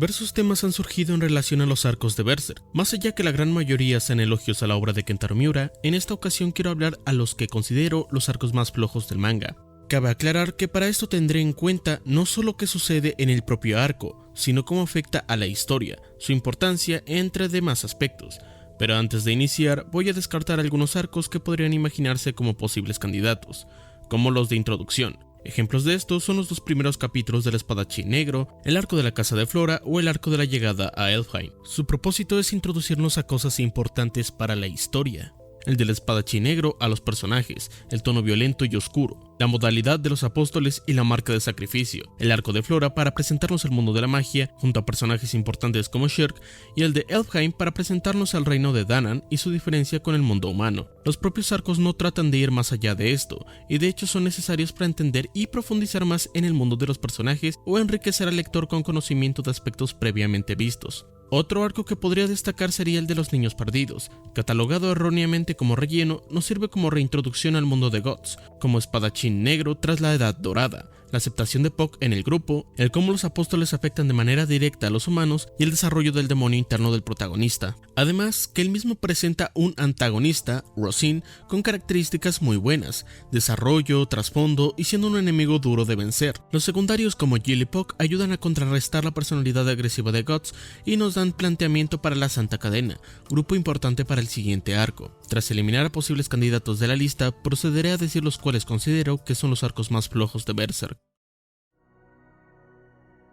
Diversos temas han surgido en relación a los arcos de Berserk. Más allá que la gran mayoría sean elogios a la obra de Kentaro Miura, en esta ocasión quiero hablar a los que considero los arcos más flojos del manga. Cabe aclarar que para esto tendré en cuenta no solo qué sucede en el propio arco, sino cómo afecta a la historia, su importancia, entre demás aspectos. Pero antes de iniciar, voy a descartar algunos arcos que podrían imaginarse como posibles candidatos, como los de introducción. Ejemplos de estos son los dos primeros capítulos del Espadachín Negro, el arco de la Casa de Flora o el arco de la llegada a Elfheim. Su propósito es introducirnos a cosas importantes para la historia. El del Espadachín Negro a los personajes, el tono violento y oscuro, la modalidad de los apóstoles y la marca de sacrificio, el arco de Flora para presentarnos el mundo de la magia junto a personajes importantes como Shirk, y el de Elfheim para presentarnos al reino de Danann y su diferencia con el mundo humano. Los propios arcos no tratan de ir más allá de esto, y de hecho son necesarios para entender y profundizar más en el mundo de los personajes o enriquecer al lector con conocimiento de aspectos previamente vistos. Otro arco que podría destacar sería el de los niños perdidos. Catalogado erróneamente como relleno, nos sirve como reintroducción al mundo de Guts, como espadachín negro tras la Edad Dorada, la aceptación de Puck en el grupo, el cómo los apóstoles afectan de manera directa a los humanos y el desarrollo del demonio interno del protagonista. Además, que él mismo presenta un antagonista, Rosin, con características muy buenas, desarrollo, trasfondo y siendo un enemigo duro de vencer. Los secundarios como Jill y Puck ayudan a contrarrestar la personalidad agresiva de Guts y nos dan planteamiento para la Santa Cadena, grupo importante para el siguiente arco. Tras eliminar a posibles candidatos de la lista, procederé a decir los cuales considero que son los arcos más flojos de Berserk.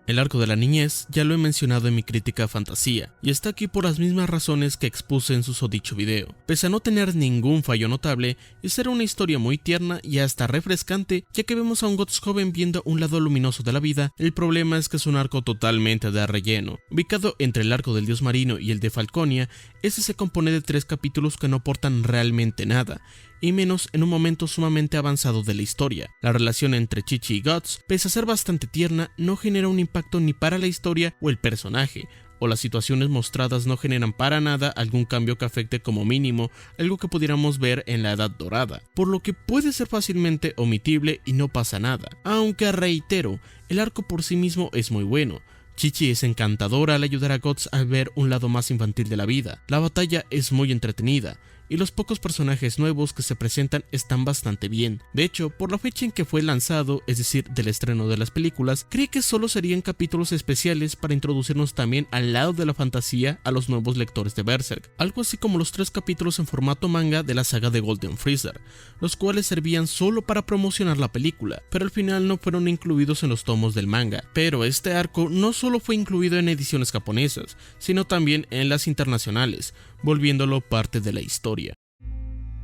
El arco de la niñez ya lo he mencionado en mi crítica a Fantasía, y está aquí por las mismas razones que expuse en susodicho video. Pese a no tener ningún fallo notable, y ser una historia muy tierna y hasta refrescante, ya que vemos a un Guts joven viendo un lado luminoso de la vida, el problema es que es un arco totalmente de relleno. Ubicado entre el arco del dios marino y el de Falconia, este se compone de 3 capítulos que no aportan realmente nada, y menos en un momento sumamente avanzado de la historia. La relación entre Chi-Chi y Guts, pese a ser bastante tierna, no genera un impacto ni para la historia o el personaje, o las situaciones mostradas no generan para nada algún cambio que afecte como mínimo algo que pudiéramos ver en la Edad Dorada, por lo que puede ser fácilmente omitible y no pasa nada. Aunque reitero, el arco por sí mismo es muy bueno. Chi-Chi es encantadora al ayudar a Guts a ver un lado más infantil de la vida. La batalla es muy entretenida, y los pocos personajes nuevos que se presentan están bastante bien. De hecho, por la fecha en que fue lanzado, es decir, del estreno de las películas, creí que solo serían capítulos especiales para introducirnos también al lado de la fantasía a los nuevos lectores de Berserk, algo así como los 3 capítulos en formato manga de la saga de Golden Freezer, los cuales servían solo para promocionar la película, pero al final no fueron incluidos en los tomos del manga. Pero este arco no solo fue incluido en ediciones japonesas, sino también en las internacionales, volviéndolo parte de la historia.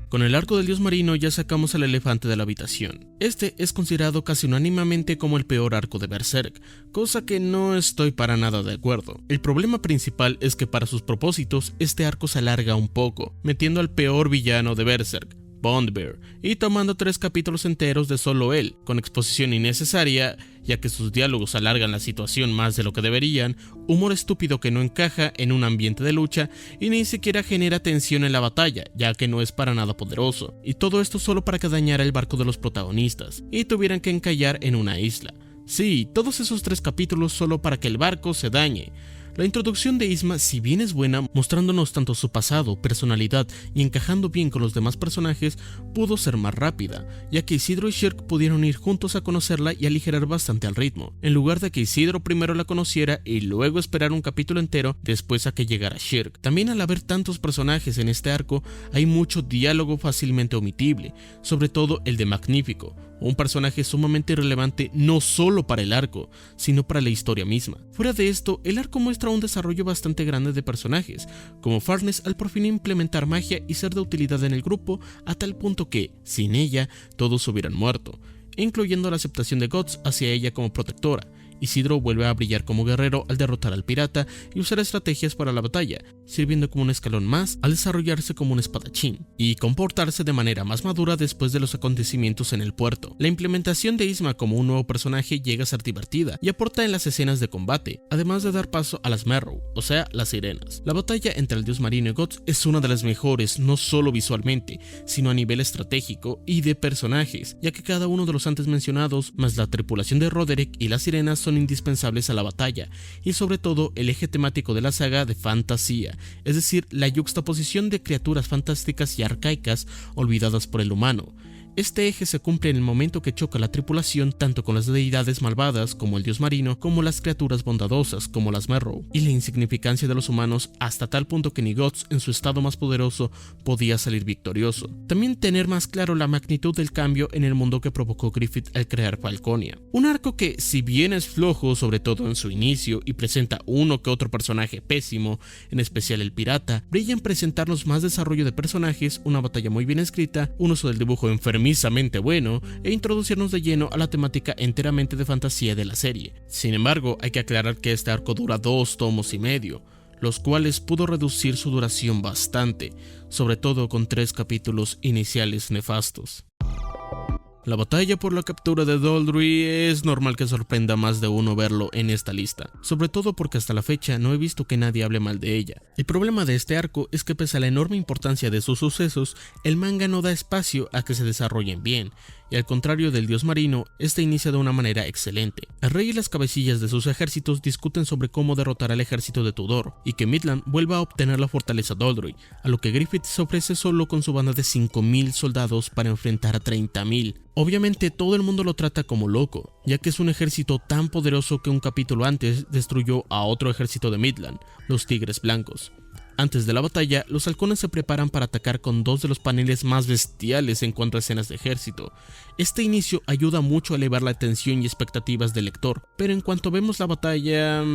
Con el arco del dios marino ya sacamos al elefante de la habitación. Este es considerado casi unánimemente como el peor arco de Berserk, cosa que no estoy para nada de acuerdo. El problema principal es que para sus propósitos este arco se alarga un poco, metiendo al peor villano de Berserk, Bondbear, y tomando 3 capítulos enteros de solo él, con exposición innecesaria, ya que sus diálogos alargan la situación más de lo que deberían, humor estúpido que no encaja en un ambiente de lucha y ni siquiera genera tensión en la batalla, ya que no es para nada poderoso, y todo esto solo para que dañara el barco de los protagonistas y tuvieran que encallar en una isla. Sí, todos esos 3 capítulos solo para que el barco se dañe. La introducción de Isma, si bien es buena, mostrándonos tanto su pasado, personalidad y encajando bien con los demás personajes, pudo ser más rápida, ya que Isidro y Shirk pudieron ir juntos a conocerla y aligerar bastante al ritmo, en lugar de que Isidro primero la conociera y luego esperar un capítulo entero después a que llegara Shirk. También al haber tantos personajes en este arco, hay mucho diálogo fácilmente omitible, sobre todo el de Magnífico, un personaje sumamente irrelevante no solo para el arco, sino para la historia misma. Fuera de esto, el arco muestra un desarrollo bastante grande de personajes, como Farnes al por fin implementar magia y ser de utilidad en el grupo a tal punto que, sin ella, todos hubieran muerto, incluyendo la aceptación de Guts hacia ella como protectora. Isidro vuelve a brillar como guerrero al derrotar al pirata y usar estrategias para la batalla, sirviendo como un escalón más al desarrollarse como un espadachín y comportarse de manera más madura después de los acontecimientos en el puerto. La implementación de Yzma como un nuevo personaje llega a ser divertida y aporta en las escenas de combate, además de dar paso a las Merrow, o sea, las sirenas. La batalla entre el dios marino y Guts es una de las mejores, no solo visualmente, sino a nivel estratégico y de personajes, ya que cada uno de los antes mencionados, más la tripulación de Roderick y las sirenas son indispensables a la batalla, y sobre todo el eje temático de la saga de fantasía, es decir, la yuxtaposición de criaturas fantásticas y arcaicas olvidadas por el humano. Este eje se cumple en el momento que choca la tripulación tanto con las deidades malvadas como el dios marino, como las criaturas bondadosas como las Merrow, y la insignificancia de los humanos hasta tal punto que ni Guts en su estado más poderoso podía salir victorioso. También tener más claro la magnitud del cambio en el mundo que provocó Griffith al crear Falconia. Un arco que, si bien es flojo sobre todo en su inicio y presenta uno que otro personaje pésimo, en especial el pirata, brilla en presentarnos más desarrollo de personajes, una batalla muy bien escrita, un uso del dibujo enfermizamente bueno e introducirnos de lleno a la temática enteramente de fantasía de la serie. Sin embargo, hay que aclarar que este arco dura 2 tomos y medio, los cuales pudo reducir su duración bastante, sobre todo con 3 capítulos iniciales nefastos. La batalla por la captura de Doldrey es normal que sorprenda más de uno verlo en esta lista, sobre todo porque hasta la fecha no he visto que nadie hable mal de ella. El problema de este arco es que pese a la enorme importancia de sus sucesos, el manga no da espacio a que se desarrollen bien, y al contrario del dios marino, este inicia de una manera excelente. El rey y las cabecillas de sus ejércitos discuten sobre cómo derrotar al ejército de Tudor, y que Midland vuelva a obtener la fortaleza Doldrey, a lo que Griffith se ofrece solo con su banda de 5.000 soldados para enfrentar a 30.000. Obviamente todo el mundo lo trata como loco, ya que es un ejército tan poderoso que un capítulo antes destruyó a otro ejército de Midland, los Tigres Blancos. Antes de la batalla, los halcones se preparan para atacar con 2 de los paneles más bestiales en cuanto a escenas de ejército. Este inicio ayuda mucho a elevar la tensión y expectativas del lector, pero en cuanto vemos la batalla,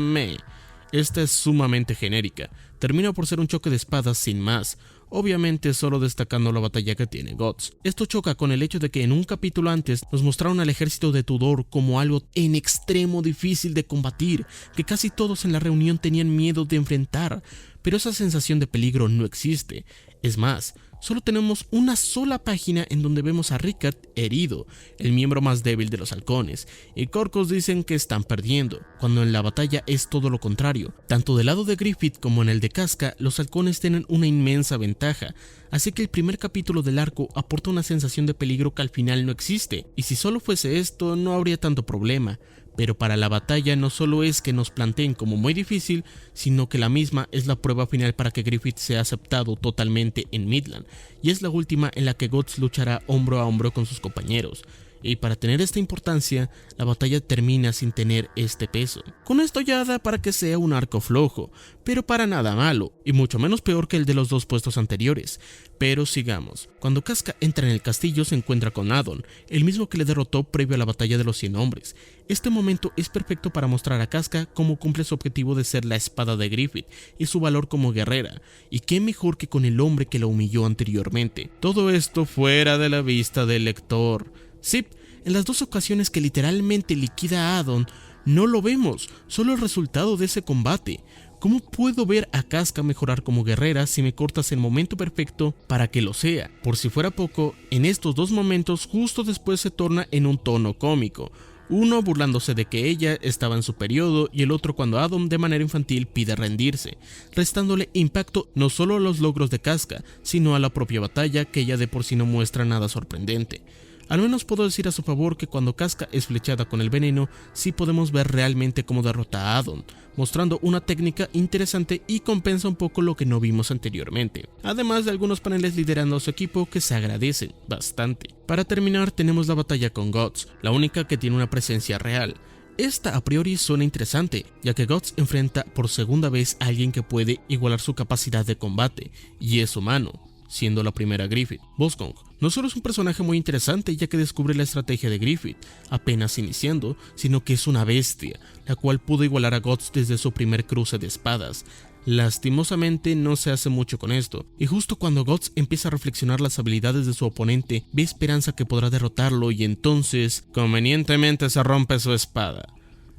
esta es sumamente genérica, termina por ser un choque de espadas sin más, obviamente solo destacando la batalla que tiene Guts. Esto choca con el hecho de que en un capítulo antes nos mostraron al ejército de Tudor como algo en extremo difícil de combatir, que casi todos en la reunión tenían miedo de enfrentar, pero esa sensación de peligro no existe. Es más, solo tenemos una sola página en donde vemos a Rickard herido, el miembro más débil de los halcones, y Corcos dicen que están perdiendo, cuando en la batalla es todo lo contrario. Tanto del lado de Griffith como en el de Casca, los halcones tienen una inmensa ventaja, así que el primer capítulo del arco aporta una sensación de peligro que al final no existe, y si solo fuese esto no habría tanto problema. Pero para la batalla no solo es que nos planteen como muy difícil, sino que la misma es la prueba final para que Griffith sea aceptado totalmente en Midland, y es la última en la que Guts luchará hombro a hombro con sus compañeros. Y para tener esta importancia, la batalla termina sin tener este peso. Con esto ya da para que sea un arco flojo, pero para nada malo, y mucho menos peor que el de los 2 puestos anteriores. Pero sigamos. Cuando Casca entra en el castillo se encuentra con Adon, el mismo que le derrotó previo a la batalla de los 100 hombres. Este momento es perfecto para mostrar a Casca cómo cumple su objetivo de ser la espada de Griffith y su valor como guerrera, y qué mejor que con el hombre que la humilló anteriormente. Todo esto fuera de la vista del lector. Sí, en las 2 ocasiones que literalmente liquida a Adon, no lo vemos, solo el resultado de ese combate. ¿Cómo puedo ver a Casca mejorar como guerrera si me cortas el momento perfecto para que lo sea? Por si fuera poco, en estos 2 momentos justo después se torna en un tono cómico. Uno burlándose de que ella estaba en su periodo y el otro cuando Adon de manera infantil pide rendirse, restándole impacto no solo a los logros de Casca, sino a la propia batalla que ella de por sí no muestra nada sorprendente. Al menos puedo decir a su favor que cuando Casca es flechada con el veneno, sí podemos ver realmente cómo derrota a Adon, mostrando una técnica interesante y compensa un poco lo que no vimos anteriormente, además de algunos paneles liderando a su equipo que se agradecen bastante. Para terminar tenemos la batalla con Guts, la única que tiene una presencia real. Esta a priori suena interesante, ya que Guts enfrenta por segunda vez a alguien que puede igualar su capacidad de combate, y es humano, siendo la primera Griffith. Boskong no solo es un personaje muy interesante ya que descubre la estrategia de Griffith apenas iniciando, sino que es una bestia, la cual pudo igualar a Guts desde su primer cruce de espadas. Lastimosamente no se hace mucho con esto, y justo cuando Guts empieza a reflexionar las habilidades de su oponente, ve esperanza que podrá derrotarlo y entonces, convenientemente se rompe su espada.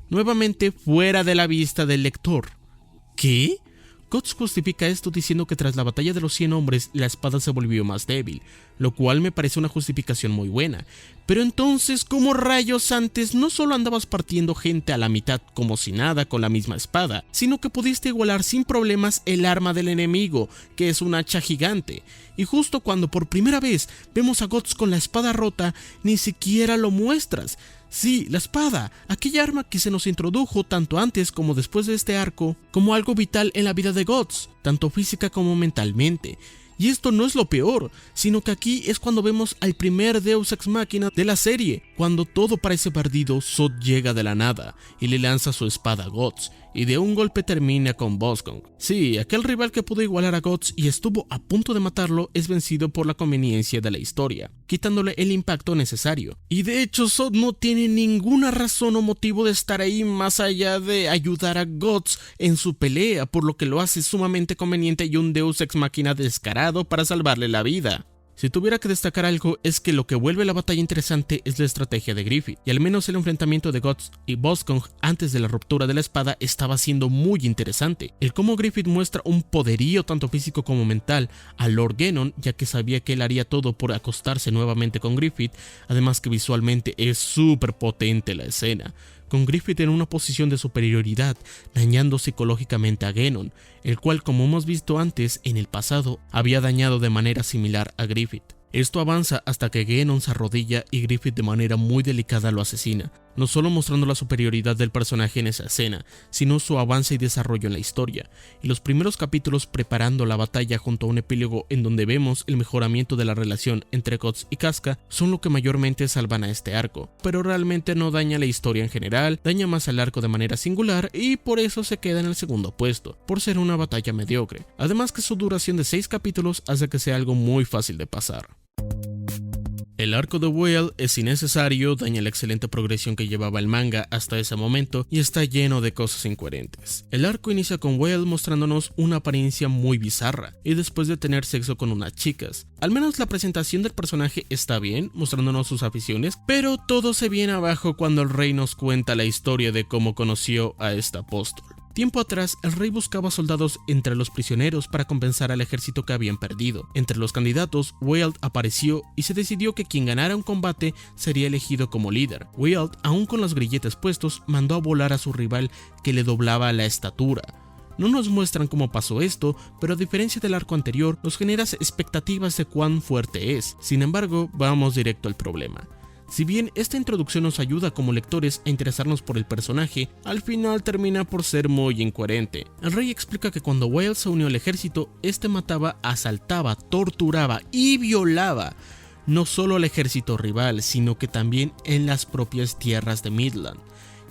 Nuevamente fuera de la vista del lector. ¿Qué? Guts justifica esto diciendo que tras la batalla de los 100 hombres la espada se volvió más débil, lo cual me parece una justificación muy buena. Pero entonces, ¿cómo rayos antes no solo andabas partiendo gente a la mitad como si nada con la misma espada, sino que pudiste igualar sin problemas el arma del enemigo, que es un hacha gigante? Y justo cuando por primera vez vemos a Guts con la espada rota, ni siquiera lo muestras. Sí, la espada, aquella arma que se nos introdujo tanto antes como después de este arco, como algo vital en la vida de Guts, tanto física como mentalmente. Y esto no es lo peor, sino que aquí es cuando vemos al primer Deus Ex Machina de la serie. Cuando todo parece perdido, Zod llega de la nada y le lanza su espada a Guts, y de un golpe termina con Bosskong. Sí, aquel rival que pudo igualar a Guts y estuvo a punto de matarlo es vencido por la conveniencia de la historia, quitándole el impacto necesario. Y de hecho Zod no tiene ninguna razón o motivo de estar ahí más allá de ayudar a Guts en su pelea, por lo que lo hace sumamente conveniente y un Deus Ex Machina descarado para salvarle la vida. Si tuviera que destacar algo, es que lo que vuelve la batalla interesante es la estrategia de Griffith, y al menos el enfrentamiento de Guts y Bosskong antes de la ruptura de la espada estaba siendo muy interesante. El cómo Griffith muestra un poderío tanto físico como mental a Lord Genon, ya que sabía que él haría todo por acostarse nuevamente con Griffith, además que visualmente es súper potente la escena, con Griffith en una posición de superioridad, dañando psicológicamente a Genon, el cual, como hemos visto antes en el pasado, había dañado de manera similar a Griffith. Esto avanza hasta que Genon se arrodilla y Griffith de manera muy delicada lo asesina, no solo mostrando la superioridad del personaje en esa escena, sino su avance y desarrollo en la historia, y los primeros capítulos preparando la batalla junto a un epílogo en donde vemos el mejoramiento de la relación entre Guts y Casca son lo que mayormente salvan a este arco, pero realmente no daña la historia en general, daña más al arco de manera singular y por eso se queda en el segundo puesto, por ser una batalla mediocre, además que su duración de 6 capítulos hace que sea algo muy fácil de pasar. El arco de Whale es innecesario, daña la excelente progresión que llevaba el manga hasta ese momento y está lleno de cosas incoherentes. El arco inicia con Whale mostrándonos una apariencia muy bizarra y después de tener sexo con unas chicas. Al menos la presentación del personaje está bien, mostrándonos sus aficiones, pero todo se viene abajo cuando el rey nos cuenta la historia de cómo conoció a este apóstol. Tiempo atrás, el rey buscaba soldados entre los prisioneros para compensar al ejército que habían perdido. Entre los candidatos, Whale apareció y se decidió que quien ganara un combate sería elegido como líder. Whale, aún con los grilletes puestos, mandó a volar a su rival que le doblaba la estatura. No nos muestran cómo pasó esto, pero a diferencia del arco anterior, nos genera expectativas de cuán fuerte es. Sin embargo, vamos directo al problema. Si bien esta introducción nos ayuda como lectores a interesarnos por el personaje, al final termina por ser muy incoherente. El rey explica que cuando Whale se unió al ejército, este mataba, asaltaba, torturaba y violaba no solo al ejército rival, sino que también en las propias tierras de Midland.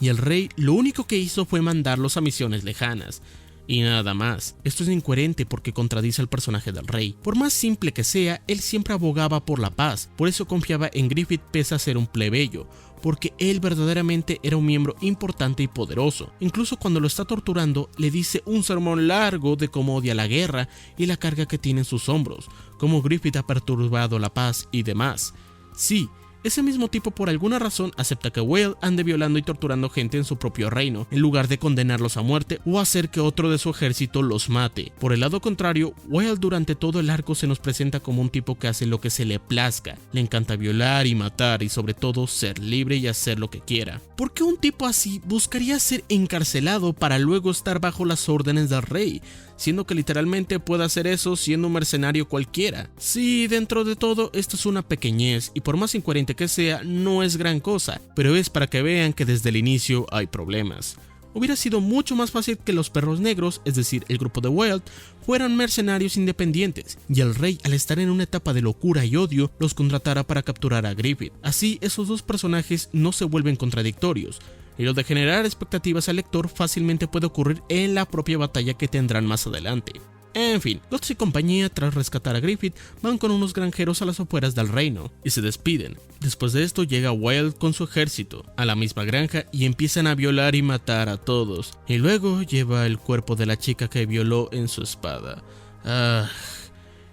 Y el rey lo único que hizo fue mandarlos a misiones lejanas. Y nada más. Esto es incoherente porque contradice al personaje del rey. Por más simple que sea, él siempre abogaba por la paz, por eso confiaba en Griffith pese a ser un plebeyo, porque él verdaderamente era un miembro importante y poderoso. Incluso cuando lo está torturando, le dice un sermón largo de cómo odia la guerra y la carga que tiene en sus hombros, cómo Griffith ha perturbado la paz y demás. Sí, ese mismo tipo por alguna razón acepta que Whale ande violando y torturando gente en su propio reino, en lugar de condenarlos a muerte o hacer que otro de su ejército los mate. Por el lado contrario, Whale durante todo el arco se nos presenta como un tipo que hace lo que se le plazca, le encanta violar y matar y sobre todo ser libre y hacer lo que quiera. ¿Por qué un tipo así buscaría ser encarcelado para luego estar bajo las órdenes del rey? Siendo que literalmente puede hacer eso siendo un mercenario cualquiera. Sí, dentro de todo esto es una pequeñez y por más incoherente que sea, no es gran cosa, pero es para que vean que desde el inicio hay problemas. Hubiera sido mucho más fácil que los perros negros, es decir, el grupo de Whale, fueran mercenarios independientes, y el rey, al estar en una etapa de locura y odio, los contratara para capturar a Griffith. Así, esos dos personajes no se vuelven contradictorios, y lo de generar expectativas al lector fácilmente puede ocurrir en la propia batalla que tendrán más adelante. En fin, Guts y compañía, tras rescatar a Griffith, van con unos granjeros a las afueras del reino y se despiden. Después de esto llega Whale con su ejército a la misma granja y empiezan a violar y matar a todos. Y luego lleva el cuerpo de la chica que violó en su espada.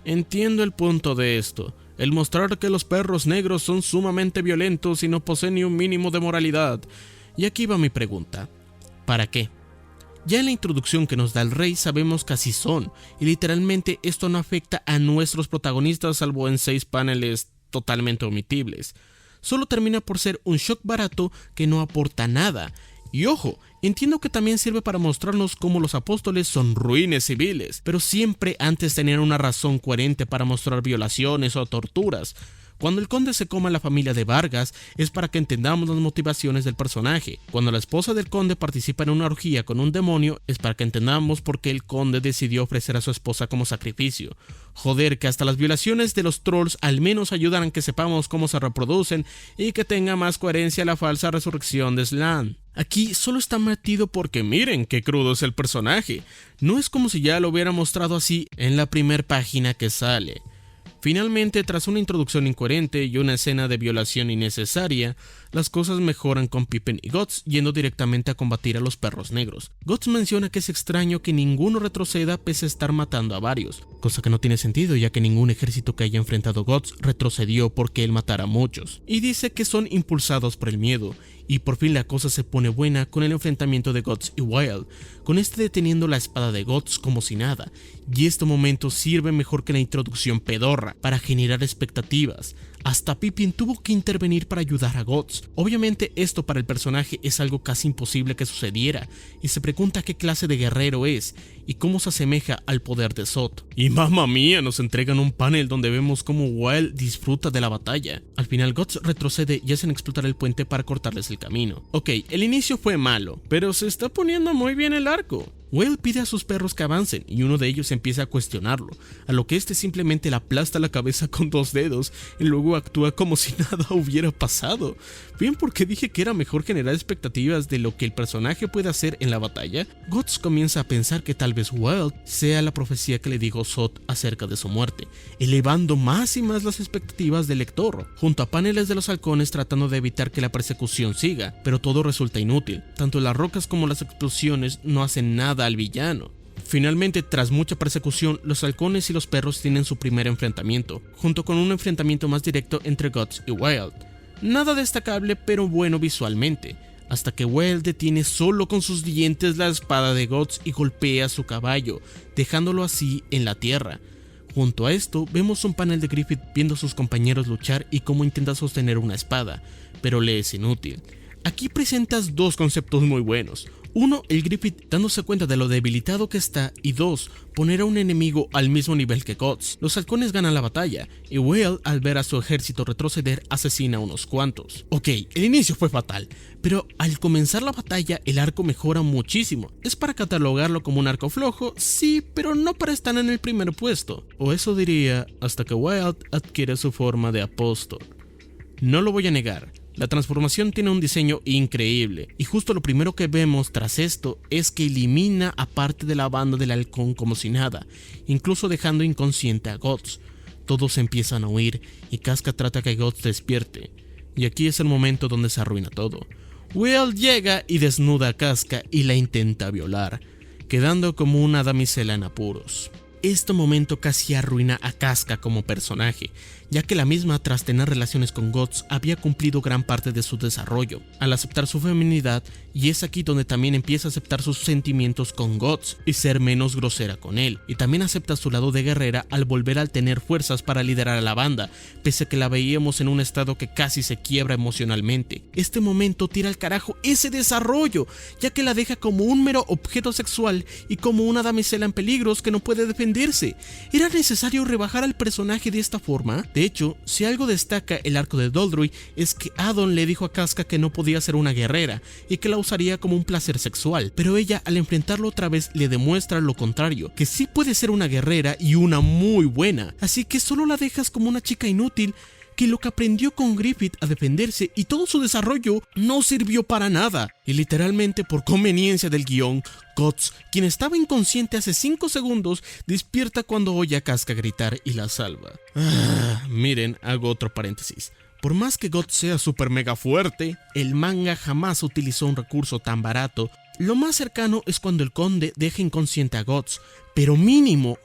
Entiendo el punto de esto. El mostrar que los perros negros son sumamente violentos y no poseen ni un mínimo de moralidad. Y aquí va mi pregunta. ¿Para qué? Ya en la introducción que nos da el rey sabemos que así son, y literalmente esto no afecta a nuestros protagonistas salvo en 6 paneles totalmente omitibles. Solo termina por ser un shock barato que no aporta nada. Y ojo, entiendo que también sirve para mostrarnos cómo los apóstoles son ruines civiles, pero siempre antes tenían una razón coherente para mostrar violaciones o torturas. Cuando el conde se come a la familia de Vargas es para que entendamos las motivaciones del personaje. Cuando la esposa del conde participa en una orgía con un demonio es para que entendamos por qué el conde decidió ofrecer a su esposa como sacrificio. Joder, que hasta las violaciones de los trolls al menos ayudan a que sepamos cómo se reproducen y que tenga más coherencia la falsa resurrección de Slan. Aquí solo está metido porque miren qué crudo es el personaje. No es como si ya lo hubiera mostrado así en la primer página que sale. Finalmente, tras una introducción incoherente y una escena de violación innecesaria, las cosas mejoran con Pippin y Guts yendo directamente a combatir a los perros negros. Guts menciona que es extraño que ninguno retroceda pese a estar matando a varios, cosa que no tiene sentido ya que ningún ejército que haya enfrentado Guts retrocedió porque él matara a muchos, y dice que son impulsados por el miedo. Y por fin la cosa se pone buena con el enfrentamiento de Guts y Wild, con este deteniendo la espada de Guts como si nada, y este momento sirve mejor que la introducción pedorra para generar expectativas. Hasta Pippin tuvo que intervenir para ayudar a Guts. Obviamente esto para el personaje es algo casi imposible que sucediera, y se pregunta qué clase de guerrero es, y cómo se asemeja al poder de Zod. Y mamma mía, nos entregan un panel donde vemos cómo Wild disfruta de la batalla. Al final Guts retrocede y hacen explotar el puente para cortarles el camino. Ok, el inicio fue malo, pero se está poniendo muy bien el arco. Wild pide a sus perros que avancen y uno de ellos empieza a cuestionarlo, a lo que este simplemente le aplasta la cabeza con 2 dedos y luego actúa como si nada hubiera pasado. ¿Ven por qué dije que era mejor generar expectativas de lo que el personaje puede hacer en la batalla? Guts comienza a pensar que tal vez Wild sea la profecía que le dijo Zod acerca de su muerte, elevando más y más las expectativas del lector, junto a paneles de los halcones tratando de evitar que la persecución siga, pero todo resulta inútil. Tanto las rocas como las explosiones no hacen nada al villano. Finalmente, tras mucha persecución, los halcones y los perros tienen su primer enfrentamiento, junto con un enfrentamiento más directo entre Guts y Wild. Nada destacable, pero bueno visualmente, hasta que Wild detiene solo con sus dientes la espada de Guts y golpea a su caballo, dejándolo así en la tierra. Junto a esto, vemos un panel de Griffith viendo a sus compañeros luchar y cómo intenta sostener una espada, pero le es inútil. Aquí presentas 2 conceptos muy buenos. 1, el Griffith dándose cuenta de lo debilitado que está, y 2, poner a un enemigo al mismo nivel que Guts. Los halcones ganan la batalla, y Wild, al ver a su ejército retroceder, asesina a unos cuantos. Ok, el inicio fue fatal, pero al comenzar la batalla el arco mejora muchísimo. ¿Es para catalogarlo como un arco flojo? Sí, pero no para estar en el primer puesto. O eso diría, hasta que Wild adquiere su forma de apóstol. No lo voy a negar. La transformación tiene un diseño increíble, y justo lo primero que vemos tras esto es que elimina a parte de la banda del halcón como si nada, incluso dejando inconsciente a Guts. Todos empiezan a huir y Casca trata que Guts despierte, y aquí es el momento donde se arruina todo. Wild llega y desnuda a Casca y la intenta violar, quedando como una damisela en apuros. Este momento casi arruina a Casca como personaje, ya que la misma, tras tener relaciones con Guts, había cumplido gran parte de su desarrollo al aceptar su feminidad, y es aquí donde también empieza a aceptar sus sentimientos con Guts y ser menos grosera con él, y también acepta su lado de guerrera al volver a tener fuerzas para liderar a la banda, pese a que la veíamos en un estado que casi se quiebra emocionalmente. Este momento tira al carajo ese desarrollo, ya que la deja como un mero objeto sexual y como una damisela en peligros que no puede defenderse. ¿Era necesario rebajar al personaje de esta forma? De hecho, si algo destaca el arco de Doldrey es que Adon le dijo a Casca que no podía ser una guerrera y que la usaría como un placer sexual, pero ella al enfrentarlo otra vez le demuestra lo contrario, que sí puede ser una guerrera y una muy buena, así que solo la dejas como una chica inútil que lo que aprendió con Griffith a defenderse y todo su desarrollo no sirvió para nada. Y literalmente por conveniencia del guión, Guts, quien estaba inconsciente hace 5 segundos, despierta cuando oye a Casca gritar y la salva. Miren, hago otro paréntesis. Por más que Guts sea super mega fuerte, el manga jamás utilizó un recurso tan barato. Lo más cercano es cuando el conde deja inconsciente a Guts, pero mínimo,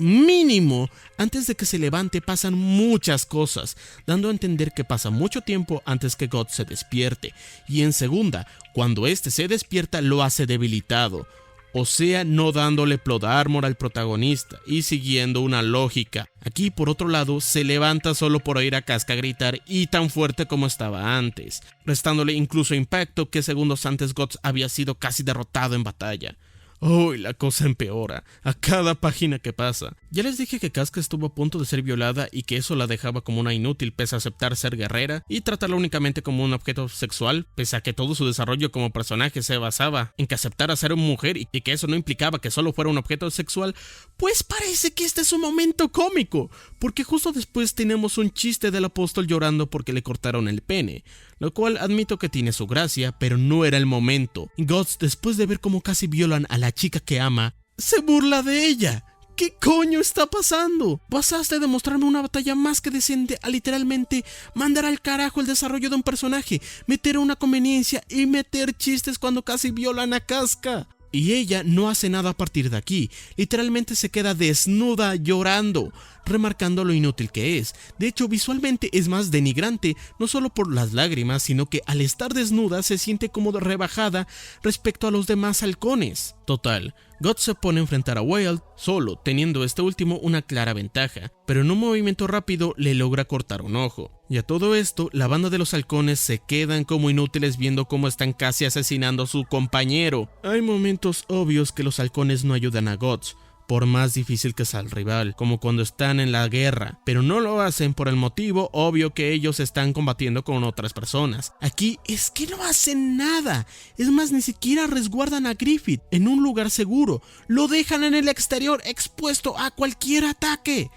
antes de que se levante pasan muchas cosas, dando a entender que pasa mucho tiempo antes que Guts se despierte, y en segunda, cuando este se despierta lo hace debilitado. o sea, no dándole plot armor al protagonista y siguiendo una lógica. Aquí, por otro lado, se levanta solo por oír a Casca gritar y tan fuerte como estaba antes, restándole incluso impacto que segundos antes Guts había sido casi derrotado en batalla. ¡Uy! La cosa empeora a cada página que pasa. Ya les dije que Casca estuvo a punto de ser violada y que eso la dejaba como una inútil pese a aceptar ser guerrera y tratarla únicamente como un objeto sexual, pese a que todo su desarrollo como personaje se basaba en que aceptara ser una mujer y que eso no implicaba que solo fuera un objeto sexual. Pues parece que este es un momento cómico, porque justo después tenemos un chiste del apóstol llorando porque le cortaron el pene, lo cual admito que tiene su gracia, pero no era el momento. Guts, después de ver cómo casi violan a la chica que ama, se burla de ella. ¿Qué coño está pasando? Pasaste de mostrarme una batalla más que decente a literalmente mandar al carajo el desarrollo de un personaje, meter una conveniencia y meter chistes cuando casi violan a Casca. Y ella no hace nada a partir de aquí, literalmente se queda desnuda llorando, remarcando lo inútil que es. De hecho, visualmente es más denigrante, no solo por las lágrimas, sino que al estar desnuda se siente como rebajada respecto a los demás halcones. Total, Guts se pone a enfrentar a Wild solo, teniendo este último una clara ventaja, pero en un movimiento rápido le logra cortar un ojo. Y a todo esto, la banda de los halcones se quedan como inútiles viendo cómo están casi asesinando a su compañero. Hay momentos obvios que los halcones no ayudan a Guts, por más difícil que sea el rival, como cuando están en la guerra, pero no lo hacen por el motivo obvio que ellos están combatiendo con otras personas. Aquí es que no hacen nada, es más, ni siquiera resguardan a Griffith en un lugar seguro, lo dejan en el exterior expuesto a cualquier ataque.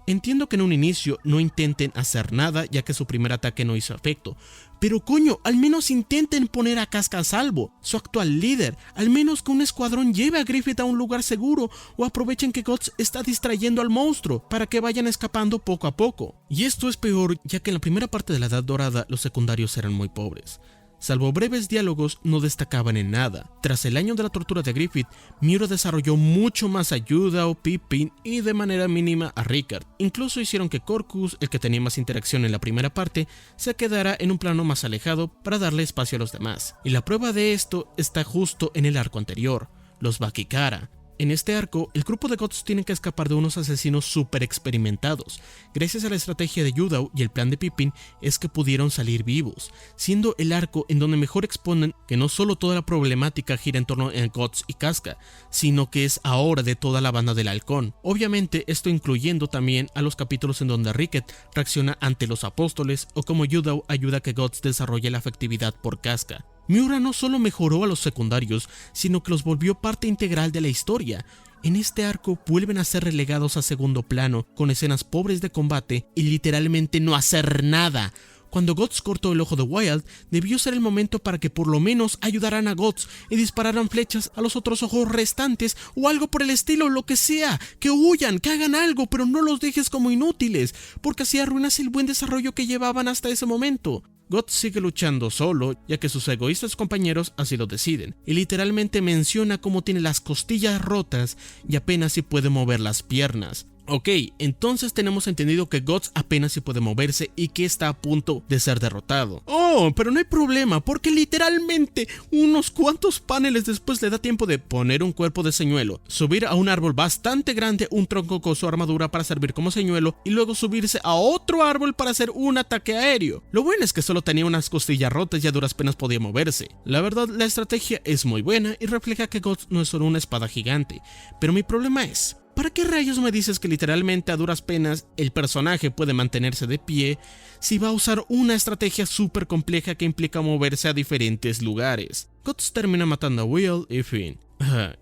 Entiendo que en un inicio no intenten hacer nada ya que su primer ataque no hizo efecto, pero coño, al menos intenten poner a Casca a salvo, su actual líder, al menos que un escuadrón lleve a Griffith a un lugar seguro o aprovechen que Guts está distrayendo al monstruo para que vayan escapando poco a poco. Y esto es peor ya que en la primera parte de la Edad Dorada los secundarios eran muy pobres. Salvo breves diálogos, no destacaban en nada. Tras el año de la tortura de Griffith, Miura desarrolló mucho más ayuda a Pippin y de manera mínima a Rickard. Incluso hicieron que Corkus, el que tenía más interacción en la primera parte, se quedara en un plano más alejado para darle espacio a los demás. Y la prueba de esto está justo en el arco anterior, los Vakikara. En este arco, el grupo de Guts tiene que escapar de unos asesinos súper experimentados. Gracias a la estrategia de Yudao y el plan de Pippin es que pudieron salir vivos, siendo el arco en donde mejor exponen que no solo toda la problemática gira en torno a Guts y Casca, sino que es ahora de toda la banda del halcón. Obviamente esto incluyendo también a los capítulos en donde Rickett reacciona ante los apóstoles o como Yudao ayuda a que Guts desarrolle la afectividad por Casca. Miura no solo mejoró a los secundarios, sino que los volvió parte integral de la historia. En este arco vuelven a ser relegados a segundo plano, con escenas pobres de combate y literalmente no hacer nada. Cuando Guts cortó el ojo de Wild, debió ser el momento para que por lo menos ayudaran a Guts y dispararan flechas a los otros ojos restantes o algo por el estilo, lo que sea, que huyan, que hagan algo, pero no los dejes como inútiles, porque así arruinas el buen desarrollo que llevaban hasta ese momento. Guts sigue luchando solo, ya que sus egoístas compañeros así lo deciden, y literalmente menciona cómo tiene las costillas rotas y apenas si puede mover las piernas. Ok, entonces tenemos entendido que Guts apenas si puede moverse y que está a punto de ser derrotado. Oh, pero no hay problema, porque literalmente unos cuantos paneles después le da tiempo de poner un cuerpo de señuelo, subir a un árbol bastante grande un tronco con su armadura para servir como señuelo y luego subirse a otro árbol para hacer un ataque aéreo. Lo bueno es que solo tenía unas costillas rotas y a duras penas podía moverse. La verdad, la estrategia es muy buena y refleja que Guts no es solo una espada gigante, pero mi problema es: ¿para qué rayos me dices que literalmente a duras penas el personaje puede mantenerse de pie si va a usar una estrategia súper compleja que implica moverse a diferentes lugares? Guts termina matando a Will y fin.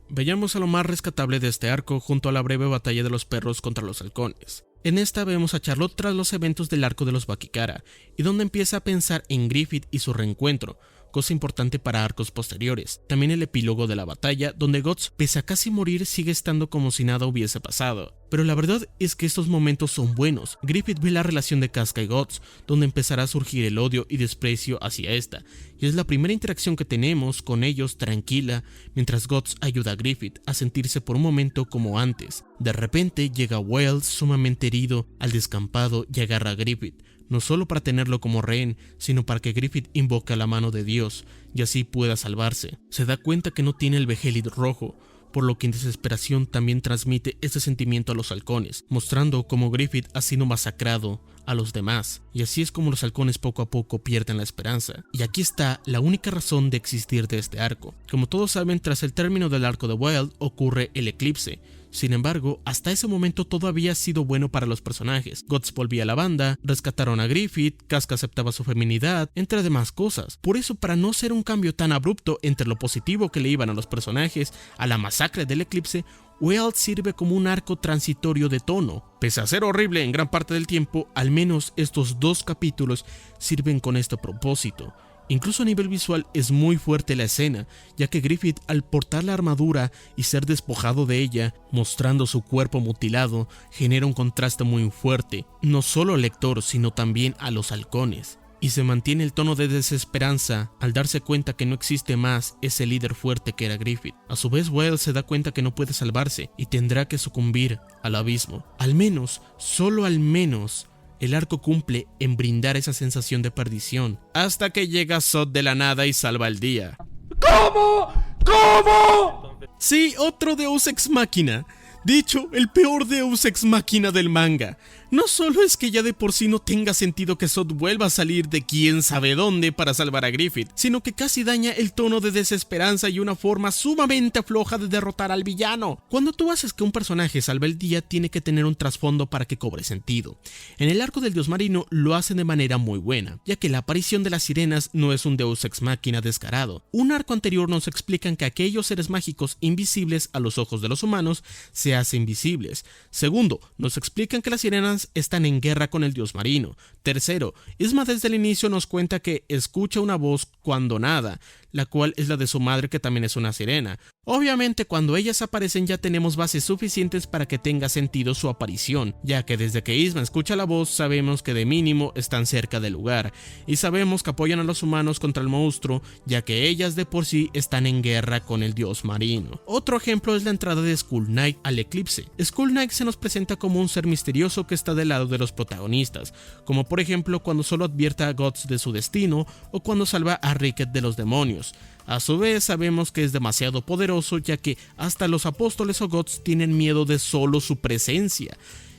Veamos a lo más rescatable de este arco junto a la breve batalla de los perros contra los halcones. En esta vemos a Charlotte tras los eventos del arco de los Vakikara y donde empieza a pensar en Griffith y su reencuentro, cosa importante para arcos posteriores. También el epílogo de la batalla, donde Guts, pese a casi morir, sigue estando como si nada hubiese pasado. Pero la verdad es que estos momentos son buenos. Griffith ve la relación de Casca y Guts, donde empezará a surgir el odio y desprecio hacia esta, y es la primera interacción que tenemos con ellos tranquila, mientras Guts ayuda a Griffith a sentirse por un momento como antes. De repente llega Wild sumamente herido al descampado y agarra a Griffith, no solo para tenerlo como rehén, sino para que Griffith invoque a la mano de Dios y así pueda salvarse. Se da cuenta que no tiene el Behelit rojo, por lo que en desesperación también transmite este sentimiento a los halcones, mostrando cómo Griffith ha sido masacrado a los demás, y así es como los halcones poco a poco pierden la esperanza. Y aquí está la única razón de existir de este arco. Como todos saben, tras el término del arco de Wilde ocurre el eclipse. Sin embargo, hasta ese momento todo había sido bueno para los personajes. Guts volvía a la banda, rescataron a Griffith, Casca aceptaba su feminidad, entre demás cosas. Por eso, para no ser un cambio tan abrupto entre lo positivo que le iban a los personajes a la masacre del eclipse, Wilde sirve como un arco transitorio de tono. Pese a ser horrible en gran parte del tiempo, al menos estos 2 capítulos sirven con este propósito. Incluso a nivel visual es muy fuerte la escena, ya que Griffith, al portar la armadura y ser despojado de ella, mostrando su cuerpo mutilado, genera un contraste muy fuerte, no solo al lector sino también a los halcones. Y se mantiene el tono de desesperanza al darse cuenta que no existe más ese líder fuerte que era Griffith. A su vez, Wilde se da cuenta que no puede salvarse y tendrá que sucumbir al abismo. Al menos, solo al menos, el arco cumple en brindar esa sensación de perdición, hasta que llega Zod de la nada y salva el día. ¿Cómo? ¿Cómo? Sí, otro Deus Ex Machina. Dicho, el peor Deus Ex Machina del manga. No solo es que ya de por sí no tenga sentido que Zod vuelva a salir de quién sabe dónde para salvar a Griffith, sino que casi daña el tono de desesperanza y una forma sumamente floja de derrotar al villano. Cuando tú haces que un personaje salve el día, tiene que tener un trasfondo para que cobre sentido. En el arco del dios marino lo hacen de manera muy buena, ya que la aparición de las sirenas no es un Deus Ex Machina descarado. Un arco anterior nos explican que aquellos seres mágicos invisibles a los ojos de los humanos se hacen visibles. Segundo, nos explican que las sirenas están en guerra con el dios marino. Tercero, Isma desde el inicio nos cuenta que escucha una voz cuando nada, la cual es la de su madre, que también es una sirena. Obviamente, cuando ellas aparecen ya tenemos bases suficientes para que tenga sentido su aparición, ya que desde que Isma escucha la voz sabemos que de mínimo están cerca del lugar, y sabemos que apoyan a los humanos contra el monstruo, ya que ellas de por sí están en guerra con el dios marino. Otro ejemplo es la entrada de Skull Knight al eclipse. Skull Knight se nos presenta como un ser misterioso que está del lado de los protagonistas, como por ejemplo cuando solo advierte a Guts de su destino o cuando salva a Ricket de los demonios. A su vez sabemos que es demasiado poderoso, ya que hasta los apóstoles o Guts tienen miedo de solo su presencia.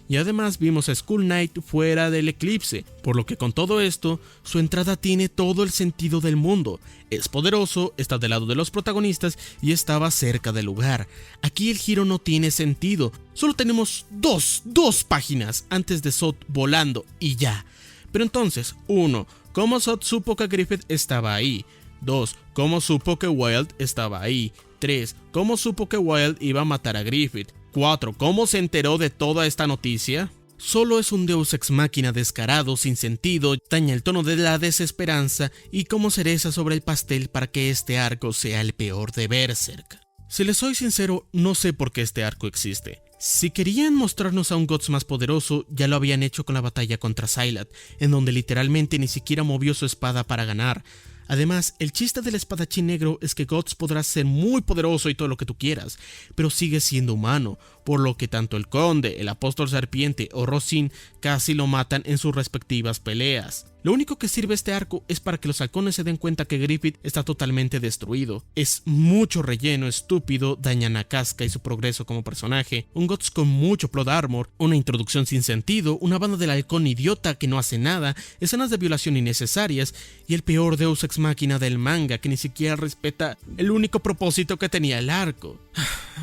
Y además vimos a Skull Knight fuera del eclipse, por lo que con todo esto, su entrada tiene todo el sentido del mundo. Es poderoso, está del lado de los protagonistas y estaba cerca del lugar. Aquí el giro no tiene sentido, solo tenemos dos páginas antes de Zod volando y ya. Pero entonces, 1. ¿Cómo Zod supo que Griffith estaba ahí? 2. ¿Cómo supo que Wilde estaba ahí? 3. ¿Cómo supo que Wilde iba a matar a Griffith? 4. ¿Cómo se enteró de toda esta noticia? Solo es un Deus Ex Machina descarado, sin sentido, daña el tono de la desesperanza y como cereza sobre el pastel para que este arco sea el peor de Berserk. Si les soy sincero, no sé por qué este arco existe. Si querían mostrarnos a un Guts más poderoso, ya lo habían hecho con la batalla contra Sylat, en donde literalmente ni siquiera movió su espada para ganar. Además, el chiste del espadachín negro es que Guts podrá ser muy poderoso y todo lo que tú quieras, pero sigue siendo humano, por lo que tanto el conde, el apóstol serpiente o Rosin casi lo matan en sus respectivas peleas. Lo único que sirve este arco es para que los halcones se den cuenta que Griffith está totalmente destruido. Es mucho relleno estúpido, dañan a Casca y su progreso como personaje, un Guts con mucho plot armor, una introducción sin sentido, una banda del halcón idiota que no hace nada, escenas de violación innecesarias y el peor Deus Ex Machina del manga que ni siquiera respeta el único propósito que tenía el arco.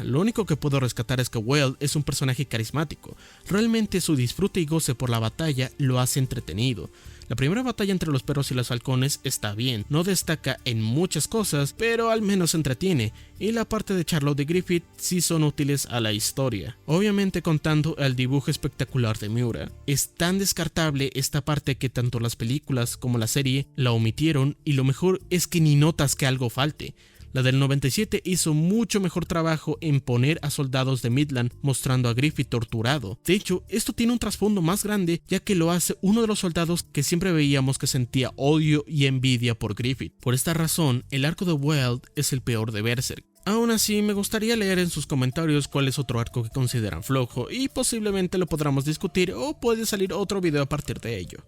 Lo único que puedo rescatar es que Wilde es un personaje carismático. Realmente su disfrute y goce por la batalla lo hace entretenido. La primera batalla entre los perros y los halcones está bien, no destaca en muchas cosas, pero al menos entretiene, y la parte de Charlotte y Griffith sí son útiles a la historia, obviamente contando el dibujo espectacular de Miura. Es tan descartable esta parte que tanto las películas como la serie la omitieron, y lo mejor es que ni notas que algo falte. La del 97 hizo mucho mejor trabajo en poner a soldados de Midland mostrando a Griffith torturado. De hecho, esto tiene un trasfondo más grande, ya que lo hace uno de los soldados que siempre veíamos que sentía odio y envidia por Griffith. Por esta razón, el arco de Wilde es el peor de Berserk. Aún así, me gustaría leer en sus comentarios cuál es otro arco que consideran flojo y posiblemente lo podamos discutir o puede salir otro video a partir de ello.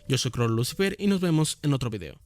Yo soy Crow Lucifer y nos vemos en otro video.